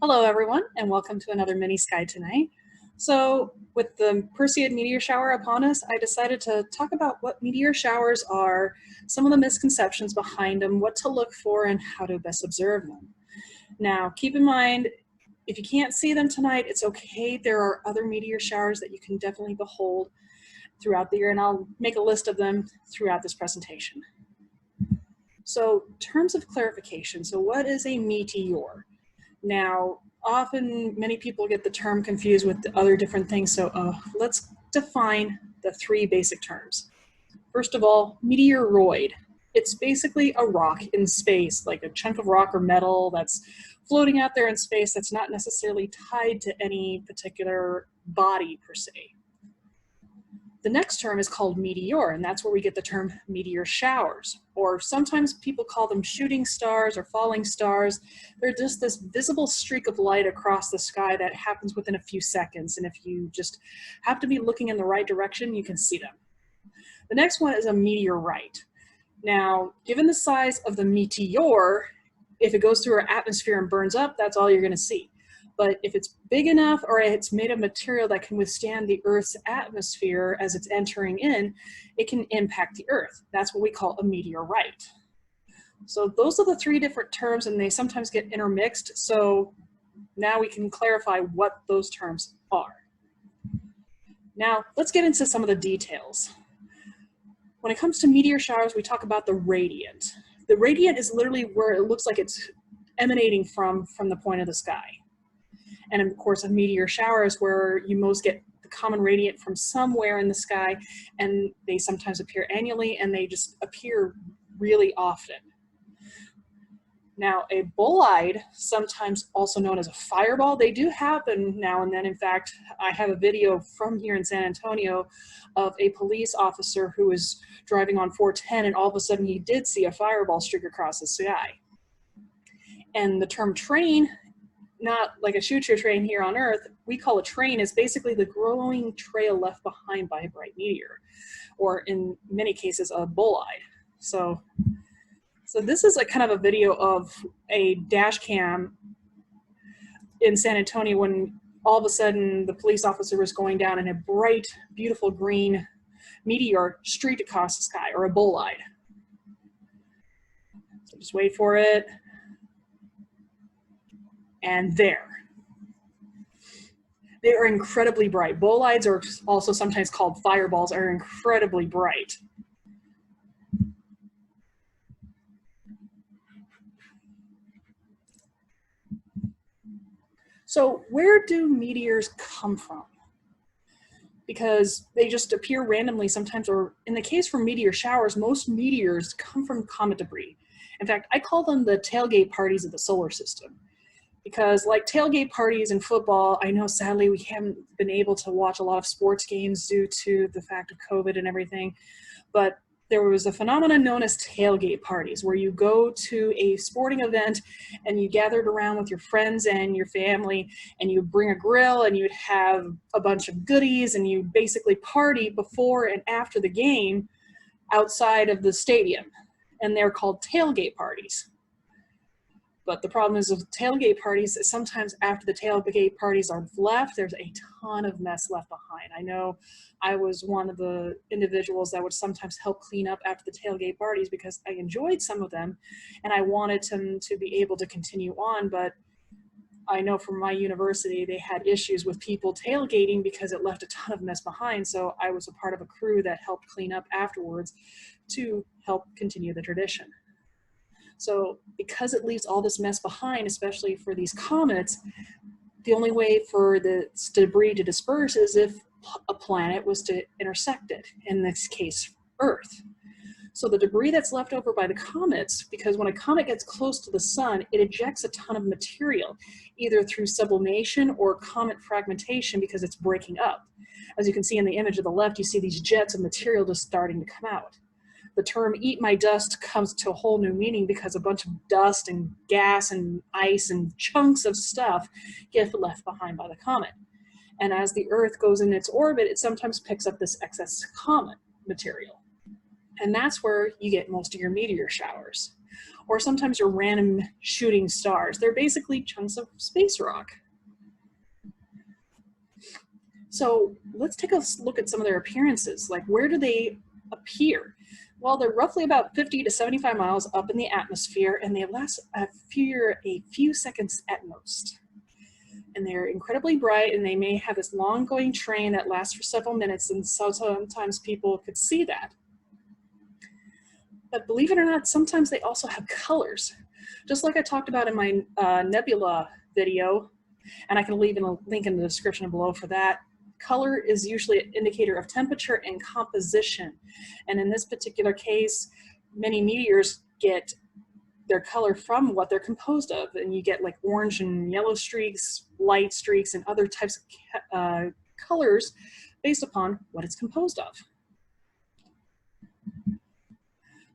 Hello everyone, and welcome to another mini sky tonight. So with the Perseid meteor shower upon us, I decided to talk about what meteor showers are, some of the misconceptions behind them, what to look for, and how to best observe them. Now, keep in mind, if you can't see them tonight, it's okay. There are other meteor showers that you can definitely behold throughout the year, and I'll make a list of them throughout this presentation. So, terms of clarification. So what is a meteor? Now, often many people get the term confused with the other different things, so let's define the three basic terms. First of all, meteoroid. It's basically a rock in space, like a chunk of rock or metal that's floating out there in space that's not necessarily tied to any particular body per se. The next term is called meteor, and that's where we get the term meteor showers, or sometimes people call them shooting stars or falling stars. They're just this visible streak of light across the sky that happens within a few seconds, and if you just have to be looking in the right direction, you can see them. The next one is a meteorite. Now, given the size of the meteor, if it goes through our atmosphere and burns up, that's all you're going to see. But if it's big enough or it's made of material that can withstand the Earth's atmosphere as it's entering in, it can impact the Earth. That's what we call a meteorite. So those are the three different terms, and they sometimes get intermixed. So now we can clarify what those terms are. Now let's get into some of the details. When it comes to meteor showers, we talk about the radiant. The radiant is literally where it looks like it's emanating from the point of the sky. And of course, a meteor shower is where you most get the common radiant from somewhere in the sky, and they sometimes appear annually, and they just appear really often. Now, a bolide, sometimes also known as a fireball, they do happen now and then. In fact, I have a video from here in San Antonio of a police officer who was driving on 410, and all of a sudden he did see a fireball streak across the sky. And the term train, not like a choo-choo train here on Earth, we call a train is basically the glowing trail left behind by a bright meteor, or in many cases, a bolide. So this is a kind of a video of a dash cam in San Antonio when all of a sudden the police officer was going down and a bright, beautiful green meteor streaked across the sky, or a bolide. So just wait for it. And there. They are incredibly bright. Bolides, are also sometimes called fireballs, are incredibly bright. So where do meteors come from? Because they just appear randomly sometimes, or in the case for meteor showers, most meteors come from comet debris. In fact, I call them the tailgate parties of the solar system. Because like tailgate parties in football, I know sadly we haven't been able to watch a lot of sports games due to the fact of COVID and everything, but there was a phenomenon known as tailgate parties, where you go to a sporting event and you gathered around with your friends and your family, and you bring a grill and you'd have a bunch of goodies, and you basically party before and after the game outside of the stadium, and they're called tailgate parties. But the problem is with tailgate parties, sometimes after the tailgate parties are left, there's a ton of mess left behind. I know I was one of the individuals that would sometimes help clean up after the tailgate parties because I enjoyed some of them and I wanted them to be able to continue on. But I know from my university, they had issues with people tailgating because it left a ton of mess behind. So I was a part of a crew that helped clean up afterwards to help continue the tradition. So because it leaves all this mess behind, especially for these comets, the only way for the debris to disperse is if a planet was to intersect it, in this case, Earth. So the debris that's left over by the comets, because when a comet gets close to the sun, it ejects a ton of material, either through sublimation or comet fragmentation because it's breaking up. As you can see in the image of the left, you see these jets of material just starting to come out. The term eat my dust comes to a whole new meaning because a bunch of dust and gas and ice and chunks of stuff get left behind by the comet. And as the Earth goes in its orbit, it sometimes picks up this excess comet material. And that's where you get most of your meteor showers. or sometimes they're random shooting stars. They're basically chunks of space rock. So let's take a look at some of their appearances. Like, where do they appear? Well, they're roughly about 50 to 75 miles up in the atmosphere, and they last a few seconds at most. And they're incredibly bright, and they may have this long going train that lasts for several minutes, and so sometimes people could see that. But believe it or not, sometimes they also have colors. Just like I talked about in my nebula video, and I can leave a link in the description below for that. Color is usually an indicator of temperature and composition. And in this particular case, many meteors get their color from what they're composed of. And you get like orange and yellow streaks, light streaks, and other types of colors based upon what it's composed of.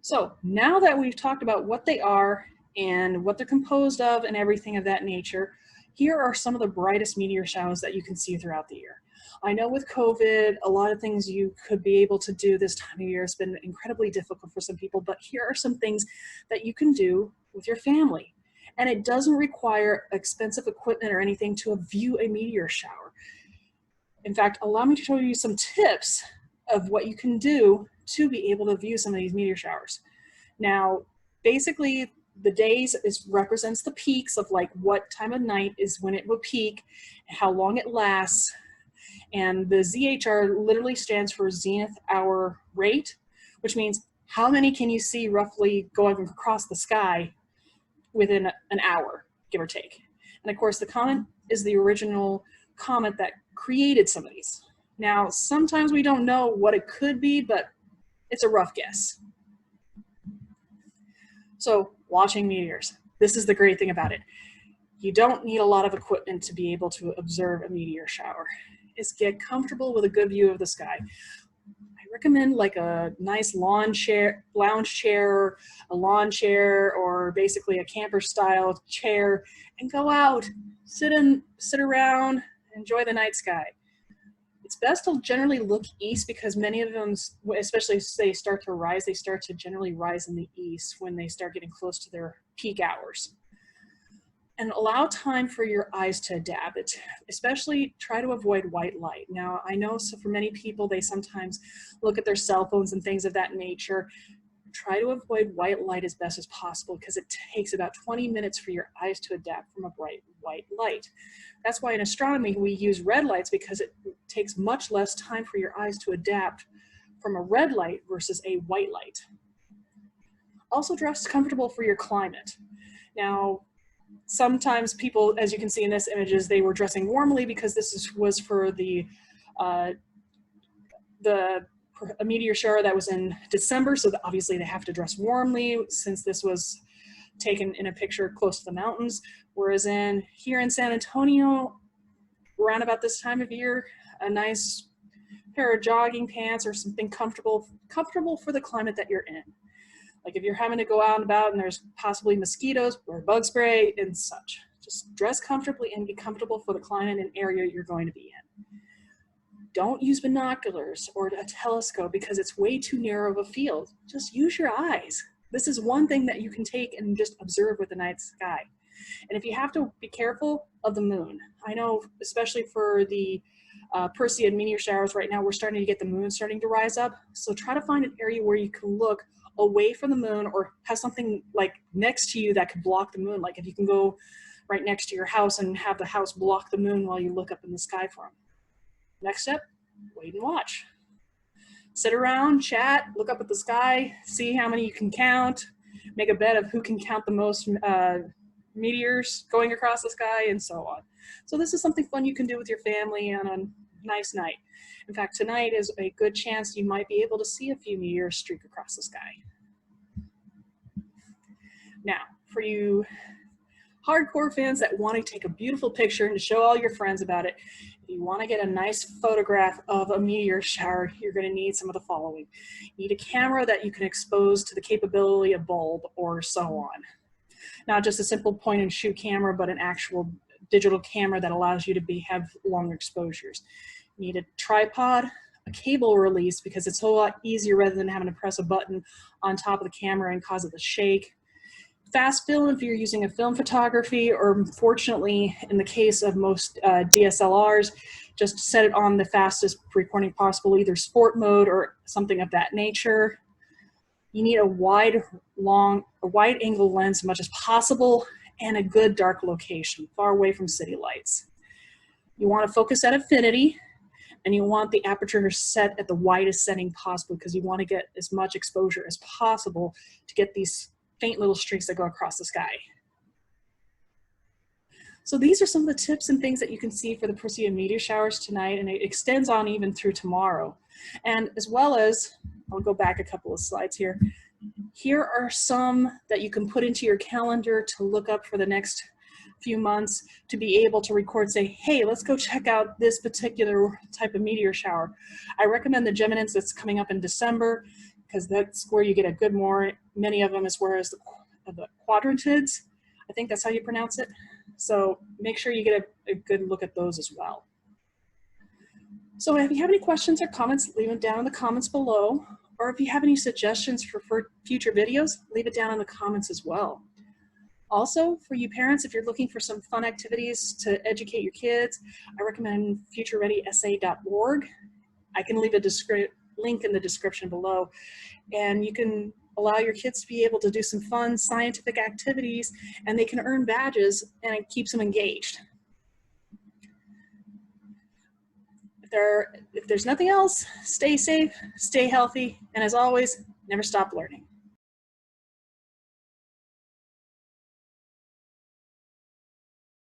So now that we've talked about what they are and what they're composed of and everything of that nature, here are some of the brightest meteor showers that you can see throughout the year. I know with COVID, a lot of things you could be able to do this time of year has been incredibly difficult for some people, but here are some things that you can do with your family. And it doesn't require expensive equipment or anything to view a meteor shower. In fact, allow me to show you some tips of what you can do to be able to view some of these meteor showers. Now, basically, the days represents the peaks of like what time of night is when it will peak, how long it lasts, and the ZHR literally stands for zenith hour rate, which means how many can you see roughly going across the sky within an hour, give or take. And of course, the comet is the original comet that created some of these. Now, sometimes we don't know what it could be, but it's a rough guess. So, watching meteors. This is the great thing about it. You don't need a lot of equipment to be able to observe a meteor shower. Is get comfortable with a good view of the sky. I recommend like a nice lounge chair, a lawn chair, or basically a camper style chair, and go out, sit around, enjoy the night sky. It's best to generally look east because many of them, especially as they start to rise, they start to generally rise in the east when they start getting close to their peak hours. And allow time for your eyes to adapt. Especially try to avoid white light. Now, I know so for many people, they sometimes look at their cell phones and things of that nature. Try to avoid white light as best as possible because it takes about 20 minutes for your eyes to adapt from a bright white light. That's why in astronomy we use red lights because it takes much less time for your eyes to adapt from a red light versus a white light. Also dress comfortable for your climate. Now, sometimes people, as you can see in this images, they were dressing warmly because this was for a meteor shower that was in December, so obviously they have to dress warmly since this was taken in a picture close to the mountains. Whereas here in San Antonio, around about this time of year, a nice pair of jogging pants or something comfortable for the climate that you're in. Like if you're having to go out and about and there's possibly mosquitoes, wear bug spray and such. Just dress comfortably and be comfortable for the climate and area you're going to be in. Don't use binoculars or a telescope because it's way too narrow of a field. Just use your eyes. This is one thing that you can take and just observe with the night sky. And if you have to, be careful of the moon. I know, especially for the Perseid meteor showers right now, we're starting to get the moon starting to rise up. So try to find an area where you can look away from the moon or have something like next to you that could block the moon. Like if you can go right next to your house and have the house block the moon while you look up in the sky for them. Next step, wait and watch. Sit around, chat, look up at the sky, see how many you can count, make a bet of who can count the most meteors going across the sky, and so on. So this is something fun you can do with your family on a nice night. In fact, tonight is a good chance you might be able to see a few meteors streak across the sky. Now, for you hardcore fans that want to take a beautiful picture and to show all your friends about it, if you want to get a nice photograph of a meteor shower, you're going to need some of the following. You need a camera that you can expose to the capability of bulb or so on. Not just a simple point and shoot camera, but an actual digital camera that allows you to have longer exposures. You need a tripod, a cable release because it's a whole lot easier rather than having to press a button on top of the camera and cause it to shake. Fast film if you're using a film photography, or unfortunately, in the case of most DSLRs, just set it on the fastest recording possible, either sport mode or something of that nature. You need a wide angle lens as much as possible, and a good dark location, far away from city lights. You want to focus at infinity, and you want the aperture set at the widest setting possible, because you want to get as much exposure as possible to get these faint little streaks that go across the sky. So these are some of the tips and things that you can see for the Perseid meteor showers tonight, and it extends on even through tomorrow. And as well as, I'll go back a couple of slides here. Here are some that you can put into your calendar to look up for the next few months, to be able to record, say, hey, let's go check out this particular type of meteor shower. I recommend the Geminans that's coming up in December, because that's where you get a good many of them, as well as the quadrantids. I think that's how you pronounce it. So make sure you get a good look at those as well. So if you have any questions or comments, leave them down in the comments below. Or if you have any suggestions for future videos, leave it down in the comments as well. Also, for you parents, if you're looking for some fun activities to educate your kids, I recommend futurereadysa.org. I can leave a link in the description below, and you can allow your kids to be able to do some fun scientific activities, and they can earn badges, and it keeps them engaged. If there's nothing else, stay safe, stay healthy, and as always, never stop learning.